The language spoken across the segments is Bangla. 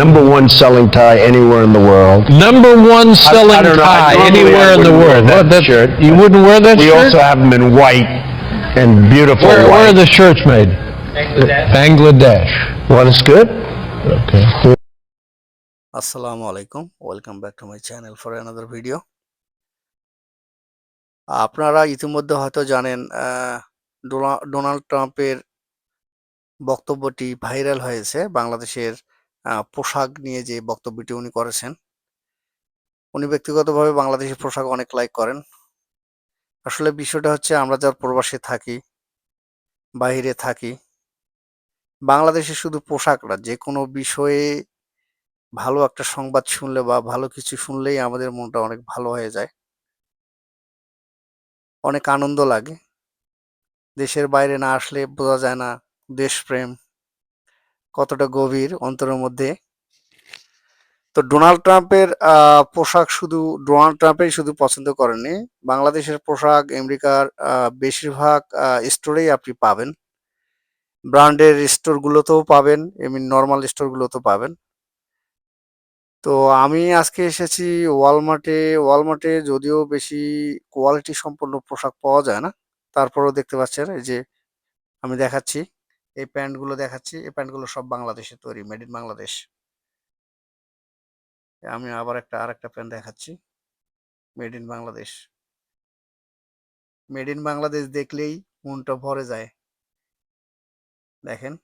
Number one selling tie anywhere in the world. Number one selling I don't know, tie normally anywhere I in the wouldn't world. wear that shirt, You but wouldn't wear that We shirt? also have them in white and beautiful Where are white. the shirts made? Bangladesh. What is good? Okay. আসসালামু আলাইকুম, welcome back to my channel for another video. আপনারা ইতিমধ্যে হয়তো জানেন ডোনাল্ড ট্রাম্পের বক্তব্যটি ভাইরাল হয়েছে। বাংলাদেশের পোশাক নিয়ে যে বক্তব্যটি উনি করেছেন, উনি ব্যক্তিগতভাবে বাংলাদেশের পোশাক অনেক লাইক করেন। আসলে বিষয়টা হচ্ছে, আমরা যারা প্রবাসে থাকি, বাইরে থাকি, বাংলাদেশে শুধু পোশাক না, যে কোনো বিষয়ে ভালো একটা সংবাদ শুনলে বা ভালো কিছু শুনলেই আমাদের মনটা অনেক ভালো হয়ে যায়, অনেক আনন্দ লাগে। দেশের বাইরে না আসলে বোঝা যায় না দেশপ্রেম কতটা গভীর অন্তরের মধ্যে। তো ডোনাল্ড ট্রাম্পের পোশাক ডোনাল্ড ট্রাম্পই শুধু পছন্দ করেননি, বাংলাদেশের পোশাক আমেরিকার বেশিরভাগ স্টোরেই আপনি পাবেন, ব্র্যান্ডের স্টোরগুলোতেও পাবেন, এমনি নর্মাল স্টোরগুলোতেও পাবেন। তো আমি আজকে এসেছি ওয়ালমার্টে। ওয়ালমার্টে যদিও বেশি কোয়ালিটি সম্পন্ন পোশাক পাওয়া যায় না, তারপরেও দেখতে পাচ্ছেন এই যে আমি দেখাচ্ছি, এই প্যান্টগুলো দেখাচ্ছি, এই প্যান্টগুলো সব বাংলাদেশে তৈরি, মেড ইন বাংলাদেশ। আমি আবার আরেকটা প্যান্ট দেখাচ্ছি, made in Bangladesh. Made in Bangladesh দেখলেই মনটা ভরে যায়। দেখেন,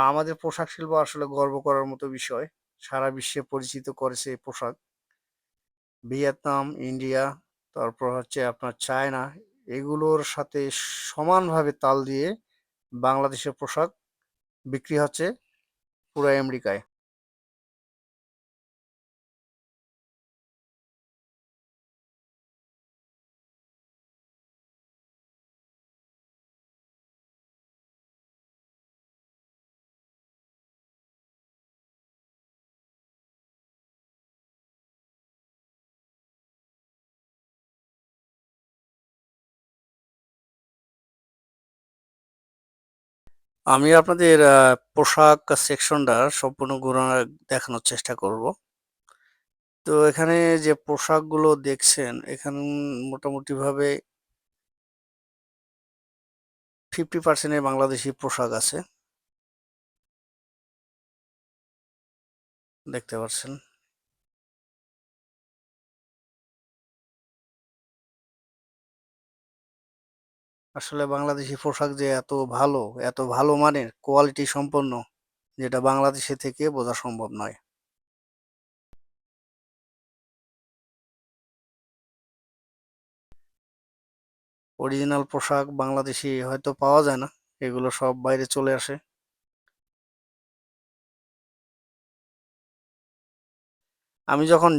আমাদের পোশাক শিল্প আসলে গর্ব করার মতো বিষয়। সারা বিশ্বে পরিচিত করেছে এই পোশাক। ভিয়েতনাম, ইন্ডিয়া, তারপর হচ্ছে আপনার চায়না, এগুলোর সাথে সমানভাবে তাল দিয়ে বাংলাদেশের পোশাক বিক্রি হচ্ছে পুরো আমেরিকায়। আমি আপনাদের পোশাক সেকশনটা সম্পূর্ণ দেখানোর চেষ্টা করব। তো এখানে যে পোশাকগুলো দেখছেন, এখানে মোটামুটি ভাবে 50% এর বাংলাদেশি পোশাক আছে, দেখতে পাচ্ছেন। আসলে বাংলাদেশি পোশাক যে এত ভালো মানের কোয়ালিটি সম্পন্ন, যেটা বাংলাদেশে থেকে বোঝা সম্ভব নয়। অরিজিনাল পোশাক বাংলাদেশি হয়তো পাওয়া যায় না, এগুলো সব বাইরে চলে আসে। আমি যখন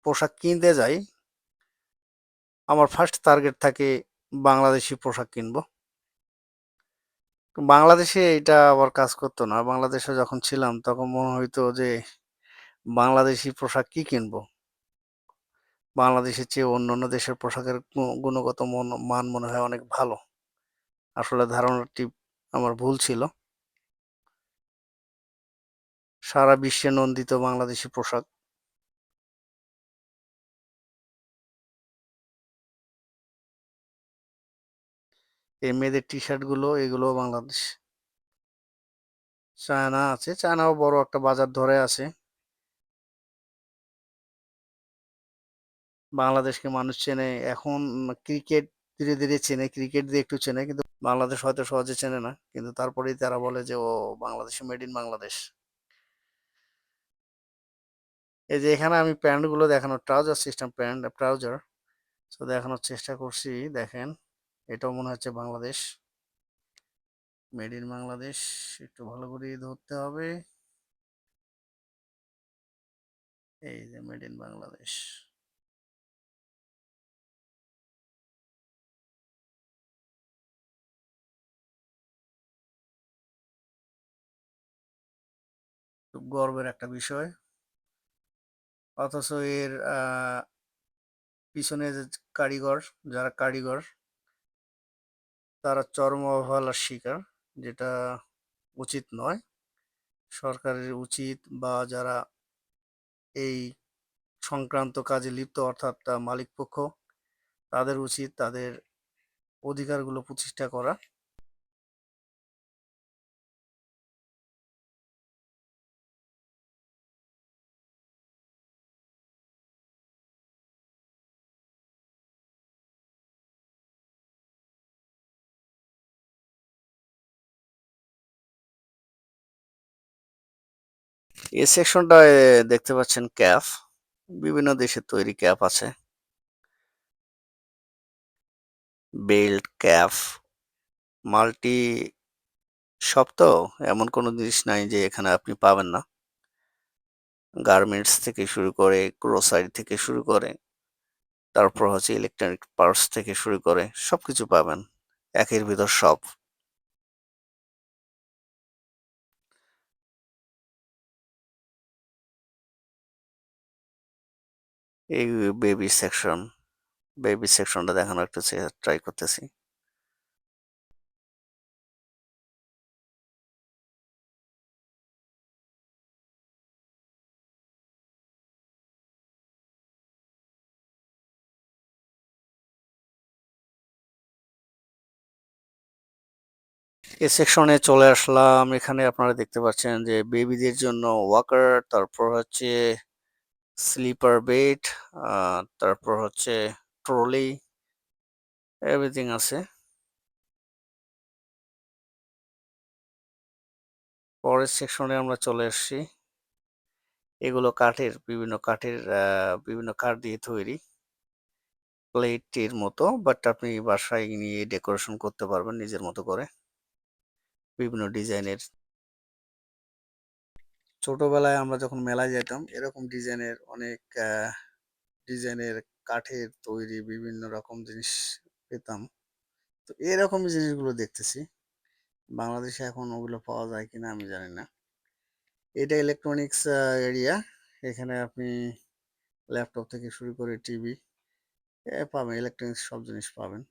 পোশাক কিনতে যাই, আমার ফার্স্ট টার্গেট থাকে বাংলাদেশি পোশাক কিনবো। বাংলাদেশে এটা আবার কাজ করতো না। বাংলাদেশে যখন ছিলাম তখন মনে হইতো যে বাংলাদেশি পোশাক কি কিনবো, বাংলাদেশের চেয়ে অন্যান্য দেশের পোশাকের গুণগত মান মনে হয় অনেক ভালো। আসলে ধারণাটি আমার ভুল ছিল। সারা বিশ্বে নন্দিত বাংলাদেশি পোশাক। এই মেয়েদের টি শার্ট গুলো, এগুলো বাংলাদেশ। চায়না আছে, চায়নাও বড় একটা বাজার ধরে আছে। বাংলাদেশকে মানুষ চেনে এখন, ক্রিকেট ধীরে ধীরে চেনে, ক্রিকেট দিয়ে একটু চেনে, কিন্তু বাংলাদেশ হয়তো সহজে চেনে না, কিন্তু তারপরেই তারা বলে যে ও বাংলাদেশে, মেড ইন বাংলাদেশ। এই যে এখানে আমি প্যান্ট গুলো দেখানোর, ট্রাউজার সিস্টেম প্যান্ট, ট্রাউজার তো দেখানোর চেষ্টা করছি। দেখেন, এটাও মনে হচ্ছে বাংলাদেশ, মেড ইন বাংলাদেশ। একটু ভালো করে ধরতে হবে। এই যে মেড ইন বাংলাদেশ। খুব গর্বের একটা বিষয়। অথচ এর পিছনে যে কারিগর, যারা কারিগর তারা চরম অবহেলার শিকার, যেটা উচিত নয়। সরকারের উচিত বা যারা এই সংক্রান্ত কাজে লিপ্ত অর্থাৎ মালিকপক্ষ, তাদের উচিত তাদের অধিকারগুলো প্রতিষ্ঠা করা। এই সেকশনটায় দেখতে পাচ্ছেন ক্যাপ, বিভিন্ন দেশের তৈরি ক্যাপ আছে, বেল্ট, ক্যাপ, মাল্টি শপ। তো এমন কোনো জিনিস নাই যে এখানে আপনি পাবেন না। গার্মেন্টস থেকে শুরু করে, গ্রোসারি থেকে শুরু করে, তারপর হচ্ছে ইলেকট্রনিক পার্টস থেকে শুরু করে সবকিছু পাবেন একের ভিতর সব। এই বেবি সেকশন, বেবি সেকশনটা দেখানো একটু ট্রাই করতেছি। এই সেকশনে চলে আসলাম। এখানে আপনারা দেখতে পাচ্ছেন যে বেবিদের জন্য ওয়াকার, তারপর হচ্ছে স্লিপার বেড, তারপর হচ্ছে ট্রলি, এভরিথিং আছে। পরের সেকশনে আমরা চলে এসেছি। এগুলো কাঠের, বিভিন্ন কাঠ দিয়ে তৈরি প্লেটের মতো, বাট আপনি বাসায় নিয়ে ডেকোরেশন করতে পারবেন নিজের মতো করে, বিভিন্ন ডিজাইনের। ছোটবেলায় আমরা যখন মেলায় যেতাম এরকম ডিজাইনের অনেক ডিজাইনের কাঠের তৈরি বিভিন্ন রকম জিনিস পেতাম। তো এরকম জিনিসগুলো দেখতেছি বাংলাদেশে, এখন ওগুলো পাওয়া যায় কিনা আমি জানি না। এটা ইলেকট্রনিক্স এরিয়া, এখানে আপনি ল্যাপটপ থেকে শুরু করে টিভি পাবেন, ইলেকট্রনিক্স সব জিনিস পাবেন।